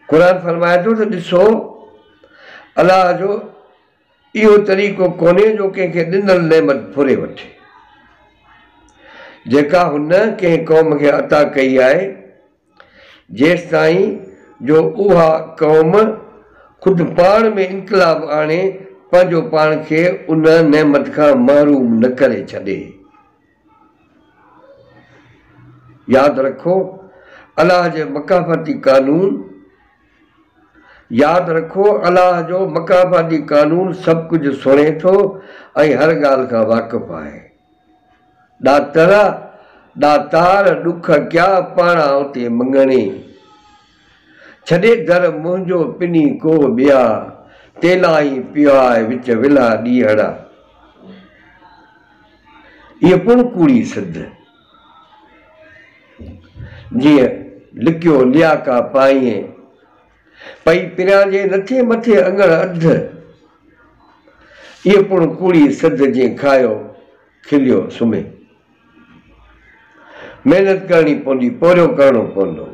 क़ुरान फरमाए थो त ॾिसो अलाह जो इहो तरीक़ो कोन्हे जो कंहिंखे ॾिनल नेमत फुरे वठे जेका हुन कंहिं क़ौम खे अता कई आहे जेसि ताईं जो उहा क़ौम ख़ुदि पाण में इनकलाब आणे पंहिंजो पाण खे उन नेमत खां महरूम न करे छॾे। यादि रखो अलाह जे मकाफ़ाती कानून यादि रखो अलाह जो मकाफ़ाती कानून सभु कुझु सुणे थो ऐं हर ॻाल्हि खां वाक़ुफ़ु आहे। ॾातार ॾुख क्या पाणा उते मङणे छॾे दर मुंहिंजो पिनी को ॿिया तेलाई पियो आहे विच विला ॾीहड़ा। इहा पुण कूड़ी सिध जीअं लिकियो लियाका पाईं पई पिरांजे नथे मथे अङण अध। इहा पुण कूड़ी सिध जीअं खायो खिलियो सुम्हे। महिनत करणी पवंदी पोरियो करणो पवंदो।